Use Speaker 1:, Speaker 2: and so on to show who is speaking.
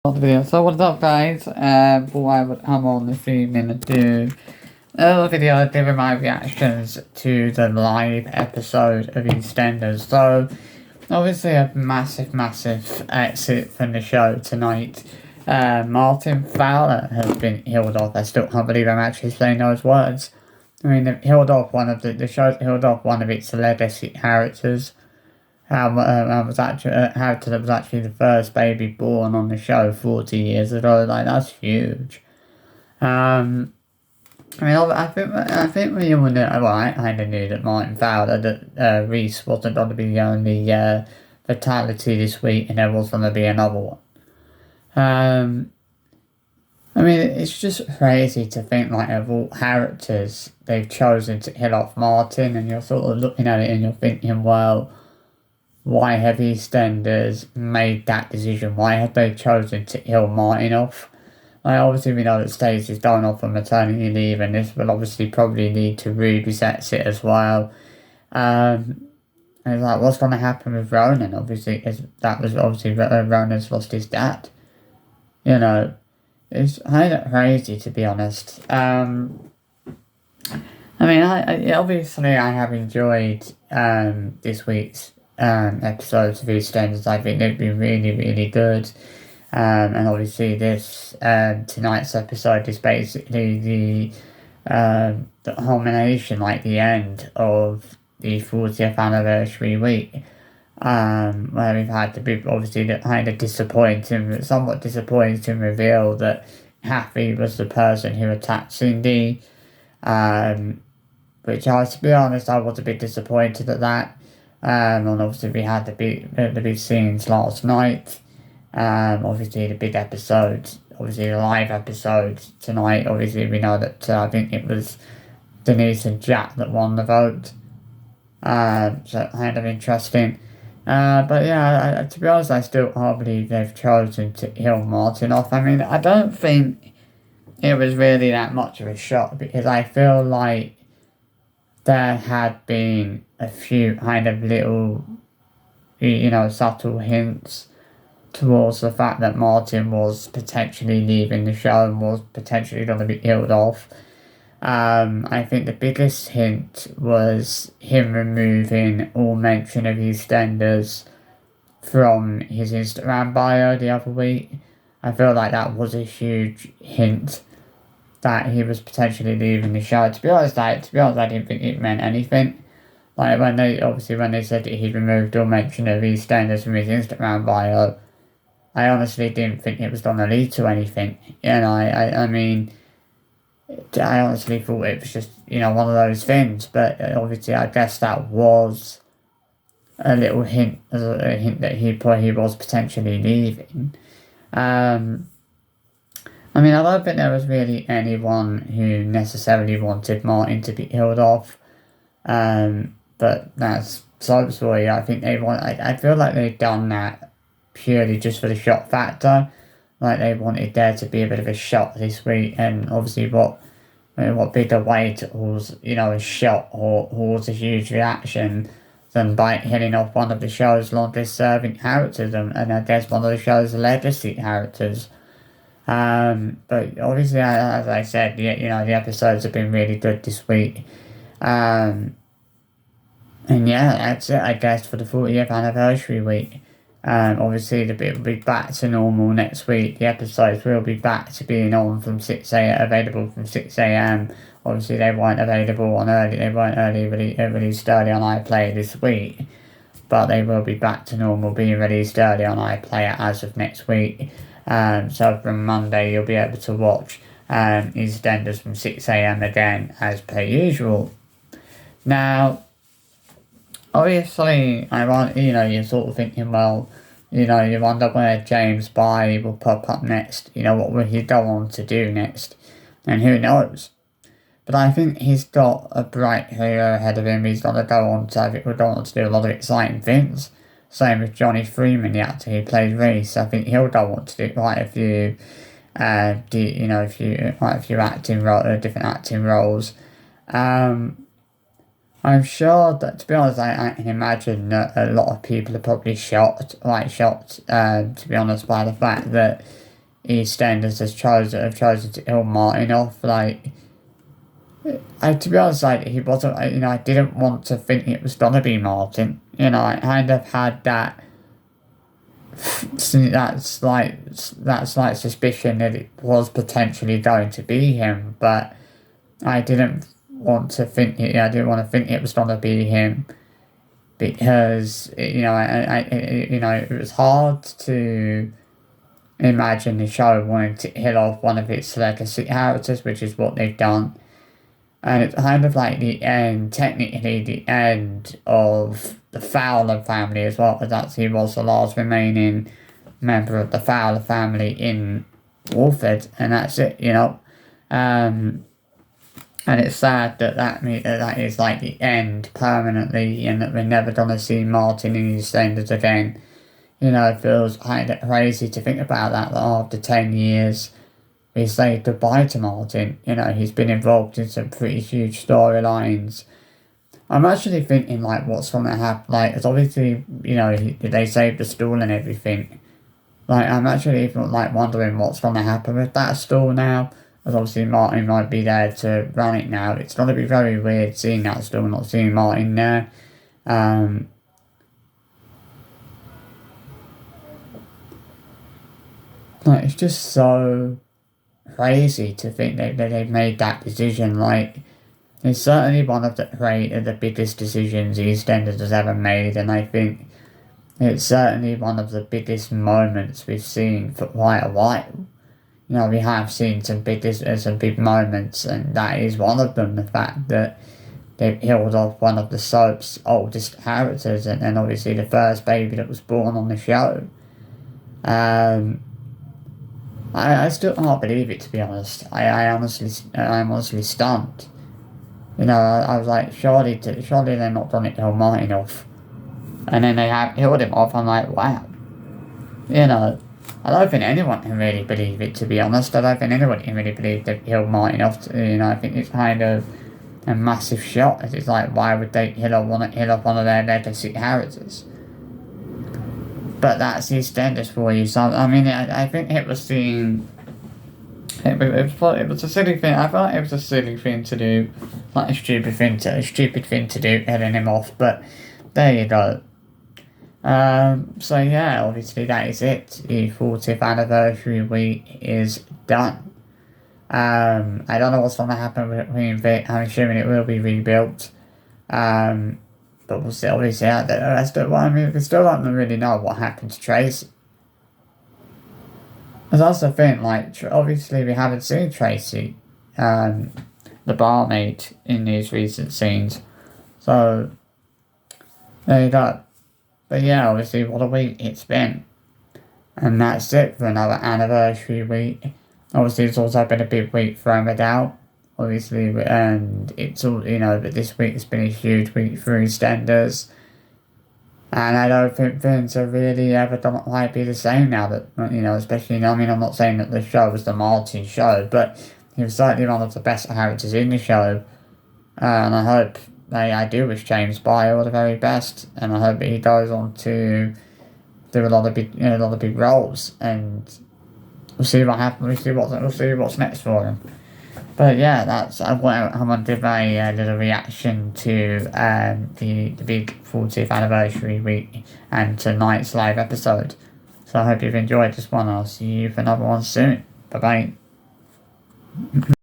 Speaker 1: Video. So what's up guys, thought I would come on this evening and do a video giving my reactions to the live episode of EastEnders. So obviously a massive exit from the show tonight. Martin Fowler has been killed off. I still can't believe I'm actually saying those words. I mean, they've killed off the show's killed off one of its legacy characters. Harrington was actually the first baby born on the show 40 years ago. Like, that's huge. I think we all knew. Well, I kind of knew that Martin Fowler, that Reese wasn't going to be the only fatality this week, and there was going to be another one. I mean, it's just crazy to think, like, of all characters they've chosen to kill off Martin, and you're sort of looking at it and you're thinking, well, why have EastEnders made that decision? Why have they chosen to kill Martin off? Like, obviously we know that Stacey's going off on maternity leave, and this will obviously probably lead to Ruby's exit as well. And it's like, what's going to happen with Ronan? Obviously, Ronan's lost his dad. You know, it's kind of crazy, to be honest. I mean, obviously I have enjoyed this week's episodes of EastEnders. I think they've been really good. And obviously this tonight's episode is basically the culmination, like the end of the 40th anniversary week, where we've had the big, obviously the kind of somewhat disappointing reveal that Kathy was the person who attacked Cindy, which to be honest, I was a bit disappointed at that. And obviously we had the big scenes last night. Obviously the big episode, obviously the live episode tonight. Obviously we know that I think it was Denise and Jack that won the vote. So kind of interesting. But yeah, to be honest, I still can't believe they've chosen to kill Martin off. I mean, I don't think it was really that much of a shock, because I feel like there had been a few kind of little, subtle hints towards the fact that Martin was potentially leaving the show and was potentially going to be killed off. I think the biggest hint was him removing all mention of EastEnders from his Instagram bio the other week. I feel like that was a huge hint that he was potentially leaving the show. To be honest, I didn't think it meant anything. Like, when they said that he'd removed all mention of EastEnders from his Instagram bio, I honestly didn't think it was going to lead to anything. I mean, I honestly thought it was just, one of those things. But obviously, I guess that was a little hint, that he was potentially leaving. I mean, I don't think there was really anyone who necessarily wanted Martin to be killed off. But that's sob story. I think I feel like they've done that purely just for the shock factor. Like, they wanted there to be a bit of a shock this week, and obviously what bigger way to cause, a shock or cause a huge reaction than by hitting off one of the show's longest serving characters, and I guess one of the show's legacy characters. But obviously, as I said, the episodes have been really good this week. And yeah, that's it, I guess, for the 40th anniversary week. Obviously, the bit will be back to normal next week. The episodes will be back to being on from 6 a.m., available from 6 a.m. Obviously, they weren't released early on iPlayer this week, but they will be back to normal, being released early on iPlayer as of next week. So from Monday, you'll be able to watch EastEnders from 6 a.m. again, as per usual. Now, obviously, you're sort of thinking, well, you wonder where James Barley will pop up next. What will he go on to do next? And who knows? But I think he's got a bright career ahead of him. He's going to go on to do a lot of exciting things. Same with Johnny Freeman, the actor who plays Reese. I think he'll go on to do quite a few, different acting roles. I'm sure that, to be honest, I can imagine that a lot of people are probably shocked, to be honest, by the fact that EastEnders have chosen to kill Martin off. Like, to be honest, like, he wasn't, I didn't want to think it was gonna be Martin. I kind of had that slight suspicion that it was potentially going to be him, but I didn't want to think it. I didn't want to think it was gonna be him because it was hard to imagine the show wanting to kill off one of its legacy characters, which is what they've done. And it's kind of like the end, technically the end of the Fowler family as well, because he was the last remaining member of the Fowler family in Wolford, and that's it, And it's sad that is like the end permanently, and that we're never going to see Martin in EastEnders again. It feels kind of crazy to think about that after 10 years, we say goodbye to Martin. He's been involved in some pretty huge storylines. I'm actually thinking, like, what's going to happen. Like, it's obviously, they saved the stool and everything. Like, I'm actually even, like, wondering what's going to happen with that stool now. Because obviously Martin might be there to run it now. It's going to be very weird seeing that stool, not seeing Martin there. Like, it's just so crazy to think that they've made that decision. Like, it's certainly one of the biggest decisions EastEnders has ever made, and I think it's certainly one of the biggest moments we've seen for quite a while. We have seen some big moments, and that is one of them. The fact that they've killed off one of the soap's oldest characters, and obviously the first baby that was born on the show. I still can't believe it, to be honest. I'm honestly stunned. I was like, surely they're not going to kill Martin off. And then they have killed him off. I'm like, wow. I don't think anyone can really believe it, to be honest. I don't think anyone can really believe they've killed Martin off. I think it's kind of a massive shock. It's like, why would they kill off one of their legacy characters? But that's EastEnders for you. So I mean, I think it was seen. It was a silly thing. I thought it was a silly thing to do, like a stupid thing to do, killing him off. But there you go. So yeah, obviously that is it. The 40th anniversary week is done. I don't know what's going to happen with Queen Vic. I'm assuming it will be rebuilt. But we'll see. Obviously, we still don't really know what happened to Tracy. That's the thing. Like, obviously, we haven't seen Tracy, the barmaid, in these recent scenes. So there you go. But yeah, obviously, what a week it's been. And that's it for another anniversary week. Obviously, it's also been a big week for Amadal. Obviously, and it's all, but this week has been a huge week for EastEnders. And I don't think things are really ever going to quite be the same now that, especially, I'm not saying that the show was the Martin show, but he was certainly one of the best characters in the show. And I hope, I do wish James Bye all the very best, and I hope that he goes on to do a lot of big roles, and we'll see what happens. We'll see what's next for him. But yeah, I want to give a little reaction to the big 40th anniversary week and tonight's live episode. So I hope you've enjoyed this one. I'll see you for another one soon. Bye bye.